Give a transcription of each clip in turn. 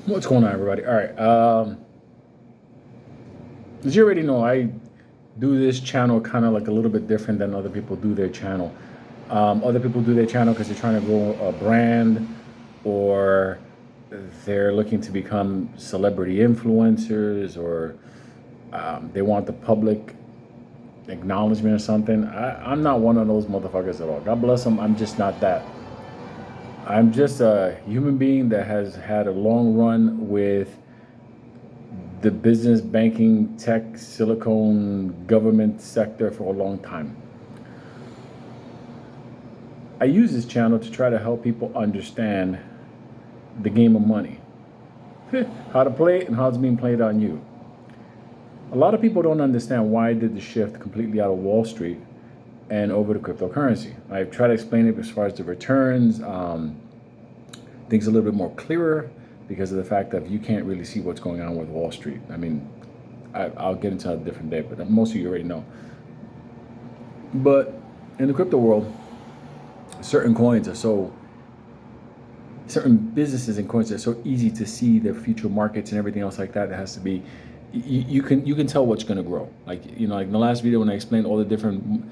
What's going on, everybody? All right. As you already know, I do this channel kind of like a little bit different than other people do their channel. Other people do their channel because they're trying to grow a brand, or they're looking to become celebrity influencers, or they want the public acknowledgement or something. I'm not one of those motherfuckers at all. God bless them. I'm just not that. I'm just a human being that has had a long run with the business, banking, tech, silicone, government sector for a long time. I use this channel to try to help people understand the game of money, how to play it and how it's being played on you. A lot of people don't understand why I did the shift completely out of Wall Street and over to cryptocurrency. I've tried to explain it as far as the returns, things a little bit more clearer because of the fact that you can't really see what's going on with Wall Street. I mean, I'll get into a different day, but most of you already know. But in the crypto world, certain businesses and coins are so easy to see the future markets and everything else like that. It has to be, you can tell what's going to grow. Like like in the last video when I explained all the different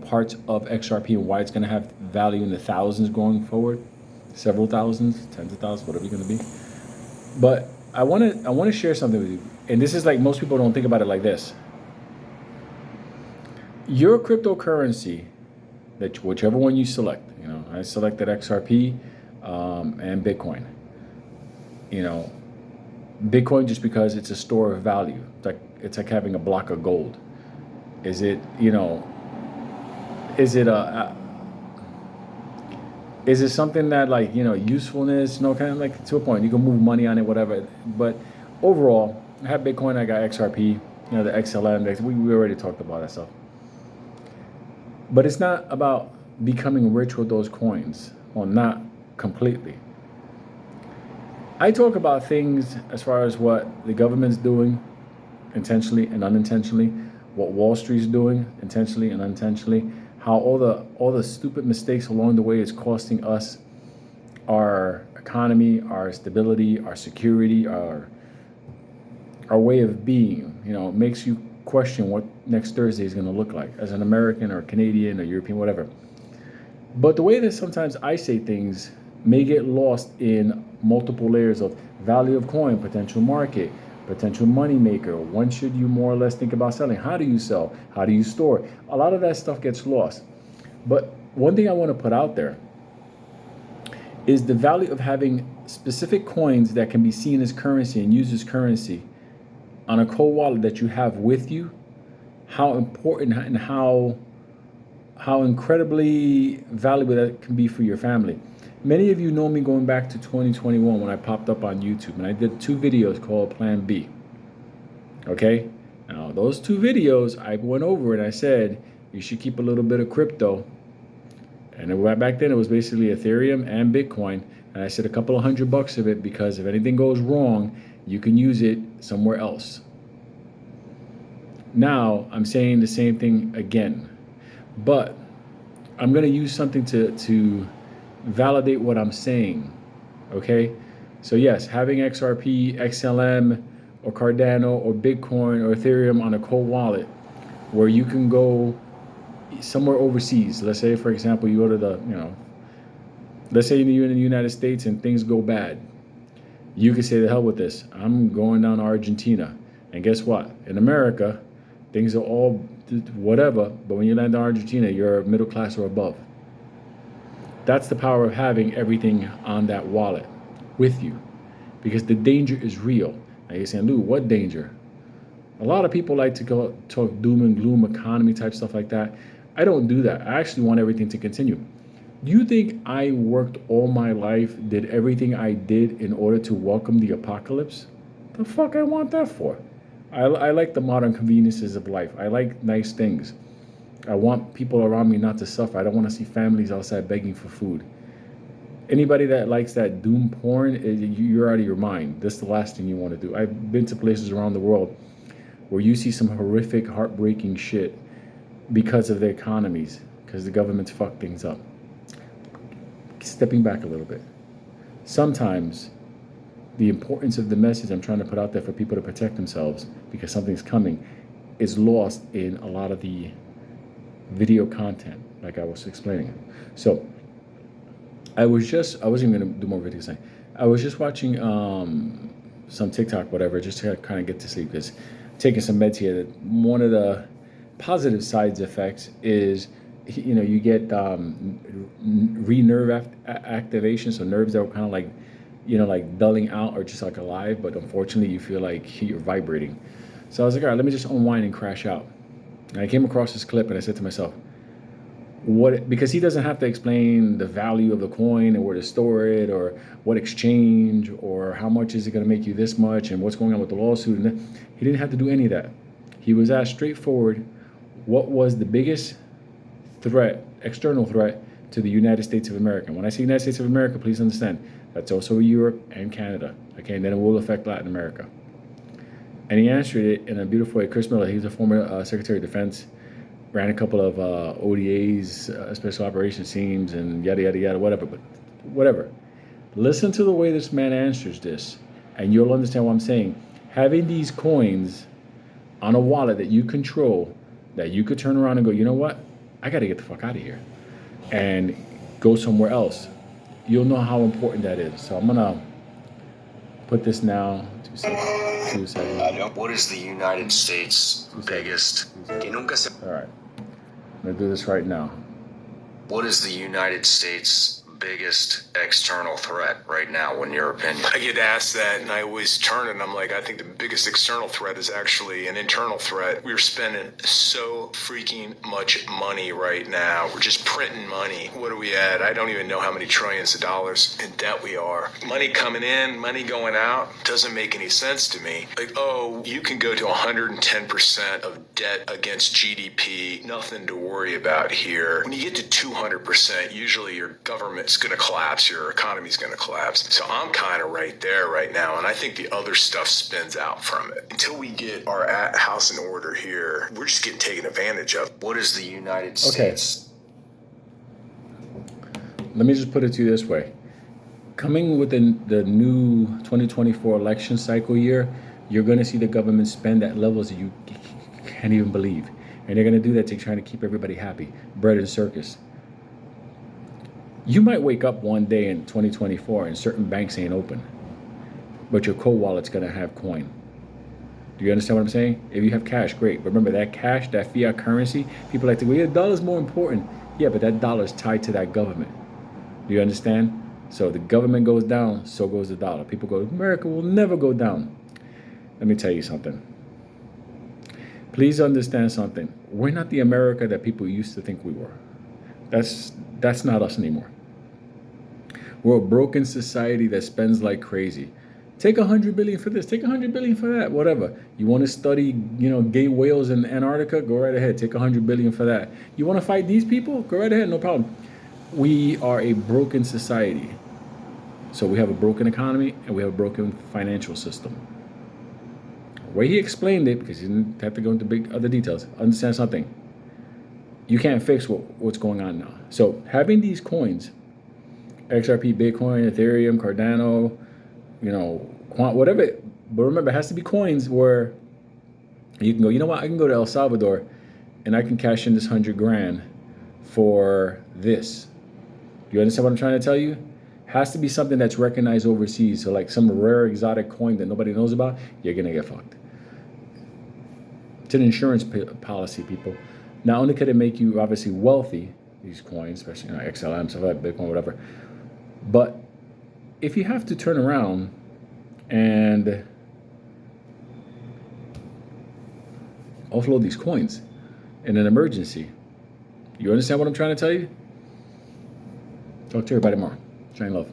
parts of XRP and why it's going to have value in the thousands going forward, several thousands, tens of thousands, whatever you're going to be. But I want to share something with you, and this is like most people don't think about it like this. Your cryptocurrency, that whichever one you select, I selected XRP and Bitcoin. Bitcoin just because it's a store of value. It's like having a block of gold. Is it is it something that usefulness, kind of like to a point, you can move money on it, whatever. But overall, I have Bitcoin, I got XRP, the XLM, we already talked about that stuff. But it's not about becoming rich with those coins. Well, not completely. I talk about things as far as what the government's doing intentionally and unintentionally, what Wall Street's doing intentionally and unintentionally, how all the stupid mistakes along the way is costing us our economy, our stability, our security, our way of being. It makes you question what next Thursday is going to look like as an American or Canadian or European, whatever. But the way that sometimes I say things may get lost in multiple layers of value of coin, potential market, potential money maker. When should you more or less think about selling? How do you sell? How do you store? A lot of that stuff gets lost. But one thing I want to put out there is the value of having specific coins that can be seen as currency and used as currency on a cold wallet that you have with you, how important and how incredibly valuable that can be for your family. Many of you know me going back to 2021 when I popped up on YouTube and I did 2 videos called Plan B. Okay? Now, those 2 videos, I went over and I said, you should keep a little bit of crypto. And back then it was basically Ethereum and Bitcoin. And I said a couple of $100 of it because if anything goes wrong, you can use it somewhere else. Now, I'm saying the same thing again. But I'm going to use something to validate what I'm saying, okay? So yes, having XRP, XLM, or Cardano, or Bitcoin, or Ethereum on a cold wallet where you can go somewhere overseas. Let's say, for example, you go to let's say you're in the United States and things go bad. You can say, the hell with this. I'm going down to Argentina. And guess what? In America, things are all whatever, but when you land in Argentina, you're middle class or above. That's the power of having everything on that wallet with you, because the danger is real. Now you're saying, Lou, what danger? A lot of people like to go talk doom and gloom, economy type stuff like that. I don't do that. I actually want everything to continue. Do you think I worked all my life, did everything I did in order to welcome the apocalypse? The fuck I want that for? I like the modern conveniences of life. I like nice things. I want people around me not to suffer. I don't want to see families outside begging for food. Anybody that likes that doom porn, you're out of your mind. That's the last thing you want to do. I've been to places around the world where you see some horrific, heartbreaking shit because of the economies, because the government's fucked things up. Stepping back a little bit. Sometimes the importance of the message I'm trying to put out there for people to protect themselves because something's coming is lost in a lot of the video content, like I was explaining. So I wasn't even gonna do more videos tonight. I was just watching some TikTok, whatever, just to kind of get to sleep because taking some meds here. That one of the positive side effects is, you get nerve activation, so nerves that were kind of like, like dulling out or just like alive, but unfortunately you feel like you're vibrating. So I was like, all right, let me just unwind and crash out. And I came across this clip and I said to myself, because he doesn't have to explain the value of the coin and where to store it or what exchange or how much is it going to make you this much and what's going on with the lawsuit. And he didn't have to do any of that. He was asked straightforward, what was the biggest threat, external threat to the United States of America? When I say United States of America, please understand, that's also Europe and Canada, okay? And then it will affect Latin America. And he answered it in a beautiful way. Chris Miller, he's a former Secretary of Defense, ran a couple of ODAs, special operations teams, and yada, yada, yada, whatever. But whatever. Listen to the way this man answers this, and you'll understand what I'm saying. Having these coins on a wallet that you control, that you could turn around and go, you know what? I got to get the fuck out of here and go somewhere else. You'll know how important that is. So I'm going to put this now. 2 seconds. 2 seconds. What is the United States' biggest? All right. I'm going to do this right now. What is the United States' biggest external threat right now, in your opinion? I get asked that, and I always turn and I'm like, I think the biggest external threat is actually an internal threat. We're spending so freaking much money right now. We're just printing money. What are we at? I don't even know how many trillions of dollars in debt we are. Money coming in, money going out, doesn't make any sense to me. Like, oh, you can go to 110% of debt against GDP. Nothing to worry about here. When you get to 200%, usually your government's going to collapse, your economy's going to collapse. So I'm kind of right there right now, and I think the other stuff spins out from it. Until we get our house in order here, we're just getting taken advantage of. What is the United States? Let me just put it to you this way. Coming within the new 2024 election cycle year, you're going to see the government spend at levels that you can't even believe. And they're going to do that to try to keep everybody happy. Bread and circus. You might wake up one day in 2024 and certain banks ain't open, but your cold wallet's going to have coin. Do you understand what I'm saying? If you have cash, great. But remember, that cash, that fiat currency, people like to go, yeah, the dollar's more important. Yeah, but that dollar's tied to that government. Do you understand? So the government goes down, so goes the dollar. People go, America will never go down. Let me tell you something. Please understand something. We're not the America that people used to think we were. That's not us anymore. We're a broken society that spends like crazy. Take $100 billion for this, take $100 billion for that, whatever. You want to study, gay whales in Antarctica? Go right ahead, take $100 billion for that. You want to fight these people? Go right ahead, no problem. We are a broken society. So we have a broken economy and we have a broken financial system. The way he explained it, because he didn't have to go into big other details, understand something. You can't fix what's going on now. So having these coins, XRP, Bitcoin, Ethereum, Cardano, whatever. But remember, it has to be coins where you can go, you know what, I can go to El Salvador and I can cash in this 100 grand for this. You understand what I'm trying to tell you? Has to be something that's recognized overseas. So like some rare exotic coin that nobody knows about, you're going to get fucked. It's an insurance policy, people. Not only could it make you obviously wealthy, these coins, especially XLM, stuff like Bitcoin, whatever, but if you have to turn around and offload these coins in an emergency, you understand what I'm trying to tell you? Talk to everybody tomorrow. Shine love.